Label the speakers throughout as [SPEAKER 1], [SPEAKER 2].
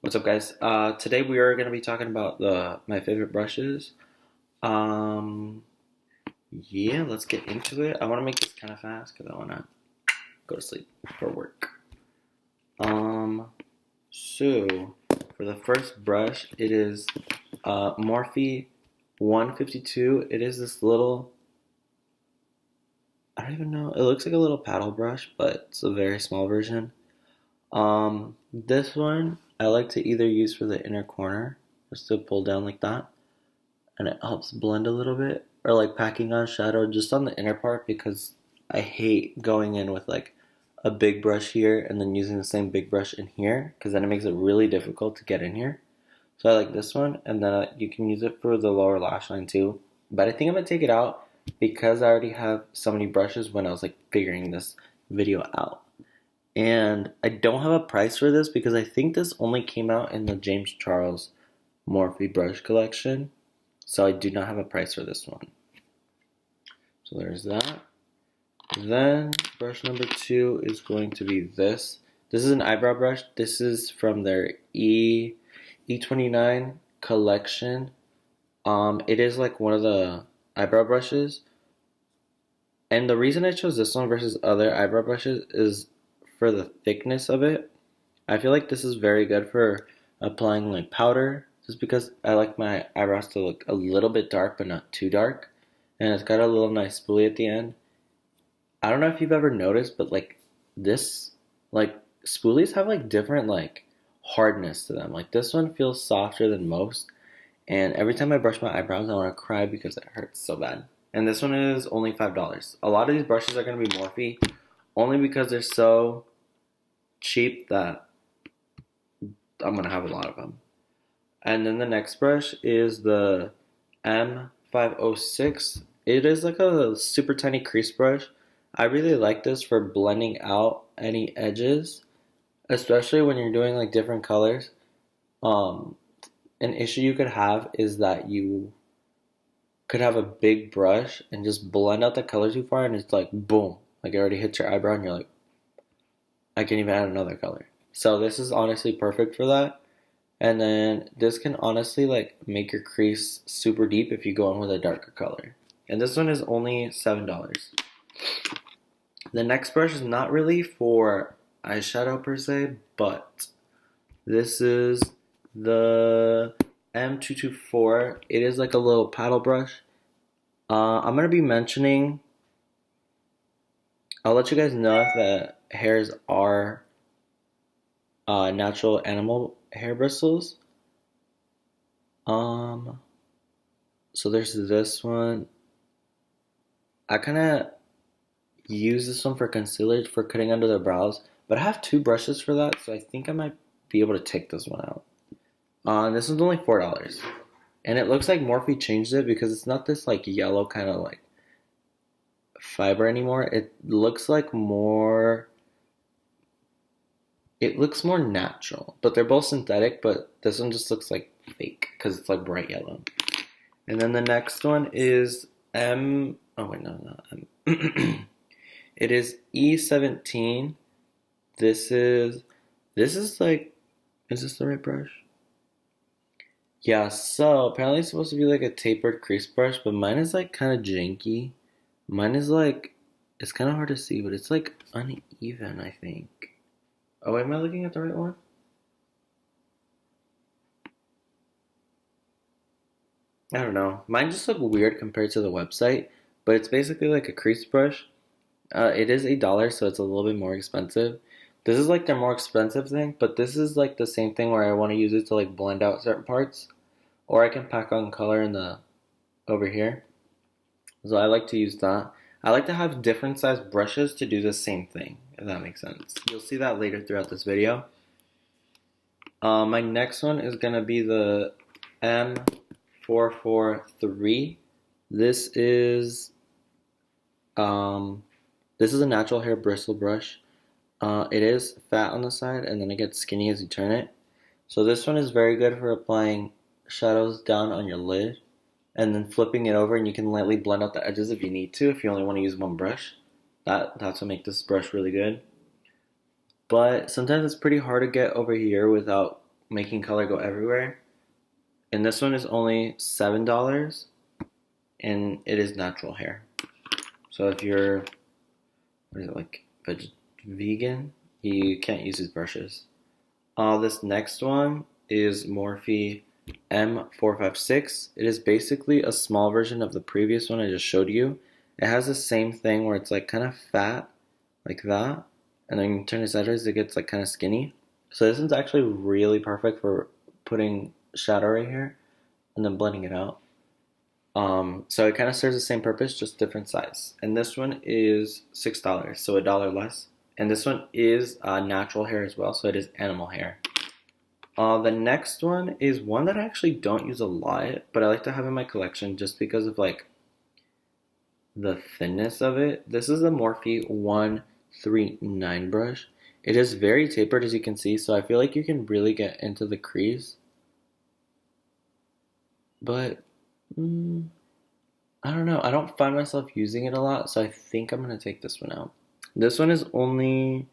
[SPEAKER 1] What's up, guys? Today we are going to be talking about my favorite brushes. Um, yeah, let's get into it. I want to make this kind of fast because I want to go to sleep for work. Um, so for the first brush, it is Morphe 152. It is this little, I don't even know. It looks like a little paddle brush, but it's a very small version. This one I like to either use for the inner corner, just to pull down like that, and it helps blend a little bit, or like packing on shadow just on the inner part because I hate going in with like a big brush here and then using the same big brush in here because then it makes it really difficult to get in here. So I like this one, and then you can use it for the lower lash line too. But I think I'm gonna take it out because I already have so many brushes when I was like figuring this video out. And I don't have a price for this because I think this only came out in the James Charles Morphe brush collection. So I do not have a price for this one. So there's that. Then brush number 2 is going to be this. This is an eyebrow brush. This is from their E29 collection. It is like one of the eyebrow brushes. And the reason I chose this one versus other eyebrow brushes is for the thickness of it. I feel like this is very good for applying like powder, just because I like my eyebrows to look a little bit dark but not too dark. And it's got a little nice spoolie at the end. I don't know if you've ever noticed, but like this, like spoolies have like different like hardness to them. Like this one feels softer than most. And every time I brush my eyebrows, I want to cry because it hurts so bad. And this one is only $5. A lot of these brushes are going to be Morphe only because they're so cheap that I'm going to have a lot of them. And then the next brush is the M506. It is like a super tiny crease brush. I really like this for blending out any edges, especially when you're doing like different colors. An issue you could have is that you could have a big brush and just blend out the color too far, and it's like boom, like it already hits your eyebrow, and you're like, I can't even add another color. So this is honestly perfect for that. And then this can honestly like make your crease super deep if you go in with a darker color. And this one is only $7. The next brush is not really for eyeshadow per se, but this is the M224. It is like a little paddle brush. I'm going to be mentioning, I'll let you guys know if the hairs are natural animal hair bristles. So there's this one. I kind of use this one for concealer for cutting under the brows, but I have two brushes for that, so I think I might be able to take this one out. This one's only $4, and it looks like Morphe changed it because it's not this like yellow kind of like fiber anymore. It looks like more. It looks more natural, but they're both synthetic. But this one just looks like fake because it's like bright yellow. And then the next one is M. Oh wait, no, not M. It is E17. This is like, is this the right brush? Yeah, so apparently it's supposed to be like a tapered crease brush, but mine is like kind of janky. Mine is like, it's kind of hard to see, but it's like uneven, I think. Oh, am I looking at the right one? I don't know. Mine just look weird compared to the website, but it's basically like a crease brush. It is $8, so it's a little bit more expensive. This is like their more expensive thing, but this is like the same thing where I want to use it to like blend out certain parts, or I can pack on color in the over here. So I like to use that. I like to have different size brushes to do the same thing, if that makes sense. You'll see that later throughout this video. My next one is gonna be the M443. This is a natural hair bristle brush. It is fat on the side and then it gets skinny as you turn it. So this one is very good for applying shadows down on your lid and then flipping it over, and you can lightly blend out the edges if you need to, if you only want to use one brush. That's what makes this brush really good. But sometimes it's pretty hard to get over here without making color go everywhere. And this one is only $7 and it is natural hair. So if you're, what is it, like vegan, you can't use these brushes. This next one is Morphe M456. It is basically a small version of the previous one I just showed you. It has the same thing where it's like kind of fat, like that, and then you turn it sideways, it gets like kind of skinny. So this one's actually really perfect for putting shadow right here and then blending it out. So it kind of serves the same purpose, just different size. And this one is $6, so $1 less. And this one is natural hair as well, so it is animal hair. The next one is one that I actually don't use a lot, but I like to have in my collection just because of like the thinness of it. This is the Morphe 139 brush. It is very tapered, as you can see, so I feel like you can really get into the crease. But I don't know. I don't find myself using it a lot, so I think I'm gonna take this one out. This one is only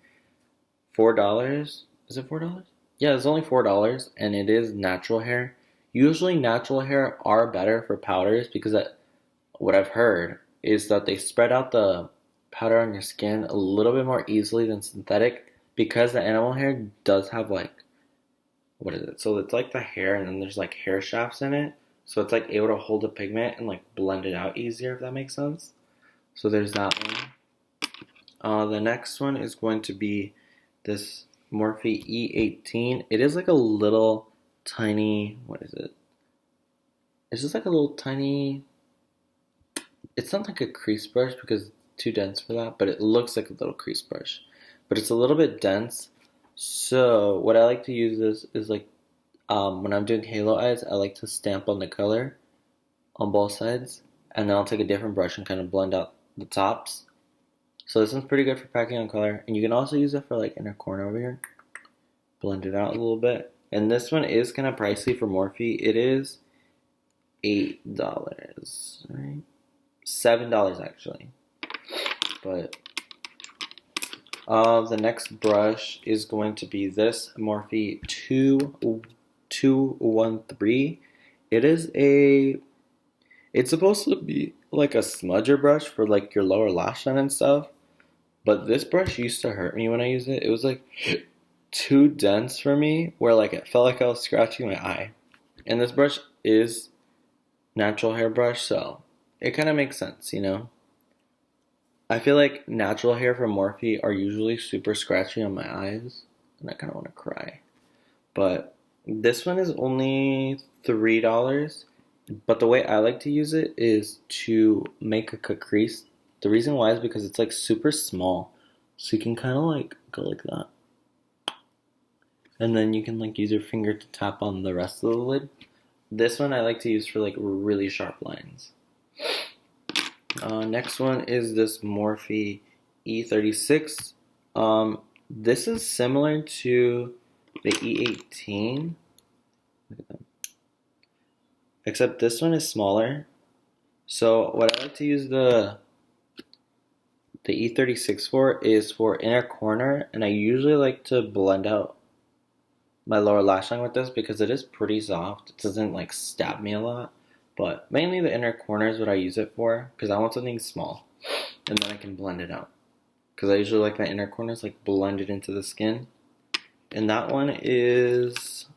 [SPEAKER 1] $4. Is it $4? Yeah, it's only $4, and it is natural hair. Usually, natural hair are better for powders because what I've heard is that they spread out the powder on your skin a little bit more easily than synthetic because the animal hair does have like, what is it? So it's like the hair, and then there's like hair shafts in it. So it's like able to hold the pigment and like blend it out easier, if that makes sense. So there's that one. The next one is going to be this Morphe E18. It is like a little tiny, what is it? It's just like a little tiny, it's not like a crease brush because it's too dense for that, but it looks like a little crease brush. But it's a little bit dense. So what I like to use this is like, when I'm doing halo eyes, I like to stamp on the color on both sides, and then I'll take a different brush and kind of blend out the tops. So this one's pretty good for packing on color, and you can also use it for like inner corner over here. Blend it out a little bit. And this one is kind of pricey for Morphe. It is $8, right? $7 actually. But the next brush is going to be this Morphe 213. It's supposed to be like a smudger brush for like your lower lash line and stuff. But this brush used to hurt me when I used it. It was like too dense for me, where like it felt like I was scratching my eye. And this brush is natural hair brush, so it kind of makes sense, you know? I feel like natural hair from Morphe are usually super scratchy on my eyes, and I kind of want to cry. But this one is only $3, but the way I like to use it is to make a crease. The reason why is because it's like super small, so you can kind of like go like that. And then you can like use your finger to tap on the rest of the lid. This one I like to use for like really sharp lines. Next one is this Morphe E36. This is similar to the E18. Look at them. Except this one is smaller. So what I like to use the E36 for is for inner corner, and I usually like to blend out my lower lash line with this because it is pretty soft. It doesn't like stab me a lot, but mainly the inner corner is what I use it for because I want something small, and then I can blend it out because I usually like my inner corners like blended into the skin. And that one is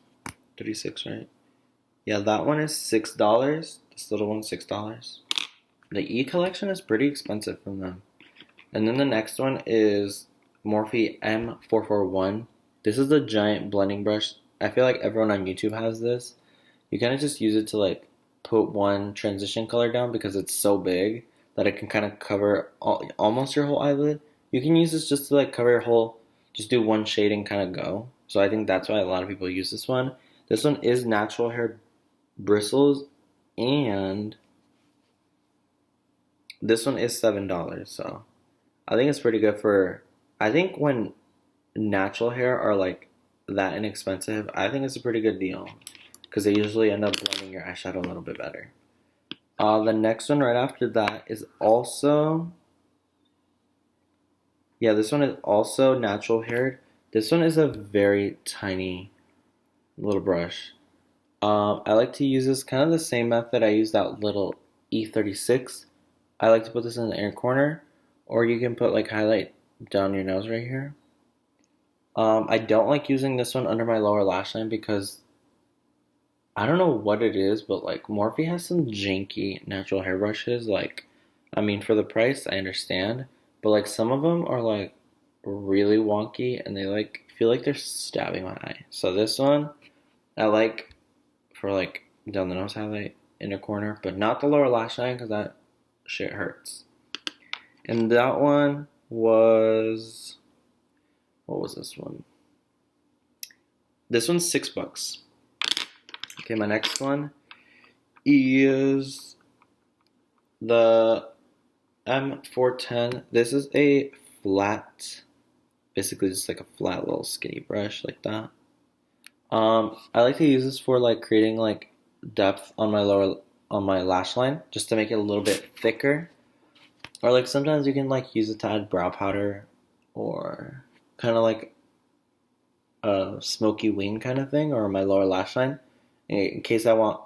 [SPEAKER 1] 36, right? Yeah, that one is $6. This little one's $6. The E collection is pretty expensive from them. And then the next one is Morphe M441. This is the giant blending brush. I feel like everyone on YouTube has this. You kind of just use it to like put one transition color down because it's so big that it can kind of cover almost your whole eyelid. You can use this just to like cover your whole, just do one shade and kind of go. So I think that's why a lot of people use this one. This one is natural hair bristles, and this one is $7. So I think it's pretty good for, I think when natural hair are like that inexpensive, I think it's a pretty good deal because they usually end up blending your eyeshadow a little bit better. The next one right after that is also, yeah, this one is also natural haired. This one is a very tiny little brush. I like to use this kind of the same method I use that little E36. I like to put this in the inner corner, or you can put like highlight down your nose right here. I don't like using this one under my lower lash line because I don't know what it is, but like Morphe has some janky natural hair brushes. Like, I mean, for the price, I understand, but like some of them are like really wonky and they like feel like they're stabbing my eye. So this one I like for like down the nose highlight, inner corner, but not the lower lash line because that shit hurts. And that one was, what was this one? This one's $6. Okay, my next one is the M410. This is a flat, basically just like a flat little skinny brush like that. I like to use this for like creating like depth on my lash line just to make it a little bit thicker. Or like sometimes you can like use it to add brow powder or kind of like a smoky wing kind of thing or my lower lash line. In case I want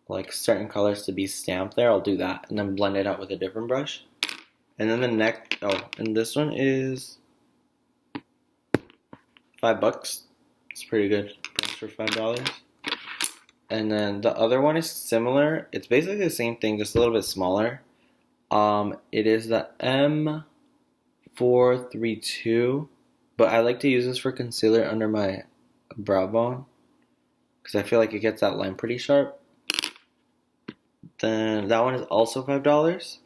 [SPEAKER 1] like certain colors to be stamped there, I'll do that and then blend it out with a different brush. And then the next, and this one is $5. It's pretty good for $5. And then the other one is similar. It's basically the same thing, just a little bit smaller. It is the M432, but I like to use this for concealer under my brow bone because I feel like it gets that line pretty sharp. Then that one is also $5.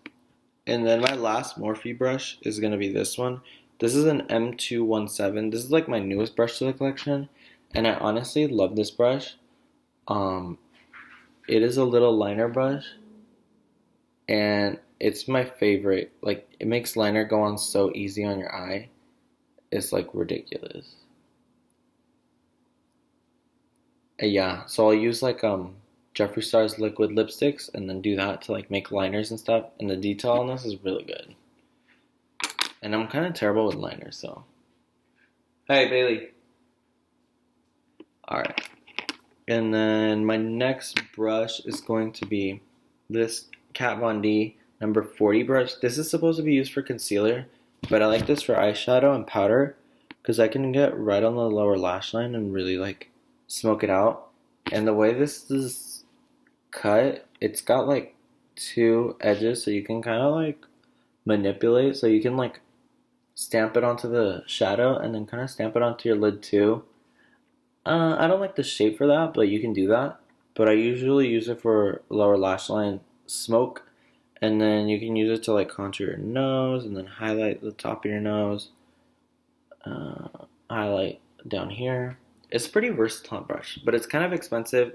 [SPEAKER 1] And then my last Morphe brush is going to be this one. This is an M217. This is like my newest brush to the collection. And I honestly love this brush. It is a little liner brush. And it's my favorite. Like, it makes liner go on so easy on your eye. It's like ridiculous. Yeah, so I'll use like Jeffree Star's liquid lipsticks and then do that to like make liners and stuff. And the detail on this is really good. And I'm kind of terrible with liners, so. Hey, Bailey. Alright. And then my next brush is going to be this Kat Von D number 40 brush. This is supposed to be used for concealer, but I like this for eyeshadow and powder because I can get right on the lower lash line and really like smoke it out. And the way this is cut, it's got like two edges, so you can kind of like manipulate. So you can like stamp it onto the shadow and then kind of stamp it onto your lid too. I don't like the shape for that, but you can do that. But I usually use it for lower lash line smoke, and then you can use it to like contour your nose and then highlight the top of your nose, highlight down here. It's a pretty versatile brush, but it's kind of expensive,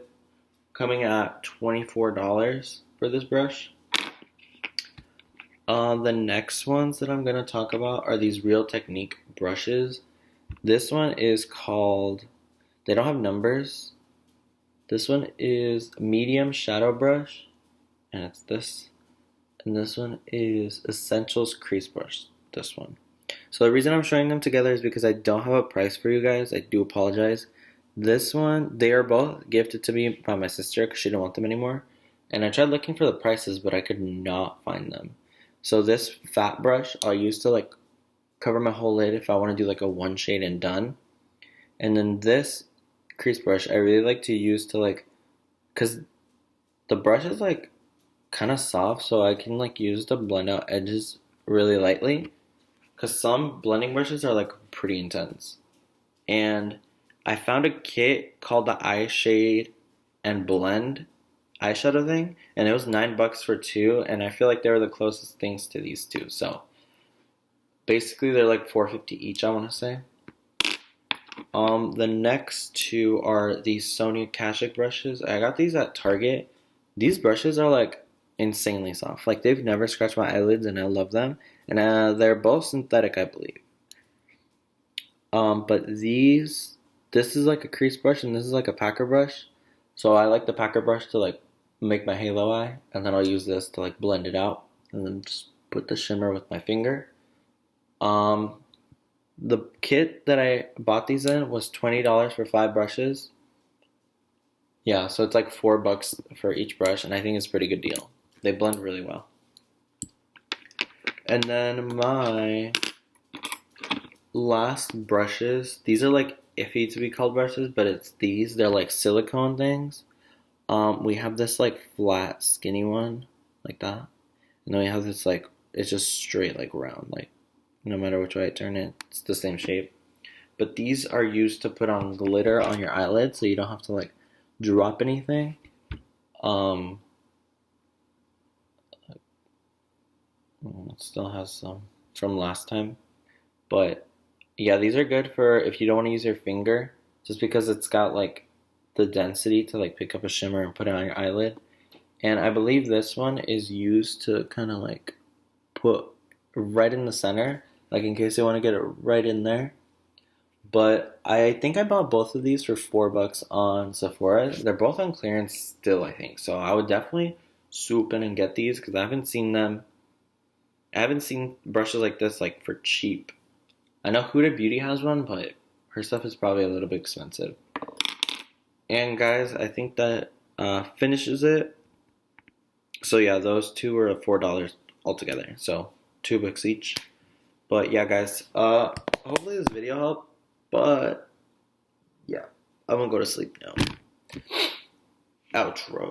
[SPEAKER 1] coming at $24 for this brush. The next ones that I'm going to talk about are these Real Technique brushes. This one is called, they don't have numbers. This one is medium shadow brush, and it's this. And this one is Essentials crease brush, this one. So the reason I'm showing them together is because I don't have a price for you guys. I do apologize. This one, they are both gifted to me by my sister because she didn't want them anymore. And I tried looking for the prices, but I could not find them. So this fat brush I'll use to like cover my whole lid if I want to do like a one shade and done. And then this crease brush I really like to use to like, because the brush is like kind of soft, so I can like use to blend out edges really lightly. Because some blending brushes are like pretty intense. And I found a kit called the Eye Shade and Blend eyeshadow thing, and it was $9 for two, and I feel like they were the closest things to these two. So basically they're like $4.50 each, I want to say. The next two are these Sonia Kashuk brushes. I got these at Target. These brushes are like insanely soft. Like they've never scratched my eyelids, and I love them. And they're both synthetic, I believe. But this is like a crease brush, and this is like a packer brush. So I like the packer brush to like make my halo eye, and then I'll use this to like blend it out, and then just put the shimmer with my finger. The kit that I bought these in was $20 for 5 brushes. Yeah, so it's like $4 for each brush, and I think it's a pretty good deal. They blend really well. And then my last brushes, these are like iffy to be called brushes, but it's these. They're like silicone things. We have this like flat, skinny one, like that. And then we have this like, it's just straight, like round, like no matter which way I turn it, it's the same shape. But these are used to put on glitter on your eyelid, so you don't have to like drop anything. Um, it still has some from last time, but yeah, these are good for if you don't want to use your finger, just because it's got like the density to like pick up a shimmer and put it on your eyelid. And I believe this one is used to kind of like put right in the center, like in case you want to get it right in there. But I think I bought both of these for $4 on Sephora. They're both on clearance still, I think. So I would definitely swoop in and get these because I haven't seen them. I haven't seen brushes like this like for cheap. I know Huda Beauty has one, but her stuff is probably a little bit expensive. And guys, I think that finishes it. So yeah, those two were $4 altogether. So $2 each. But yeah, guys, hopefully this video helped. But yeah, I'm gonna go to sleep now. Outro.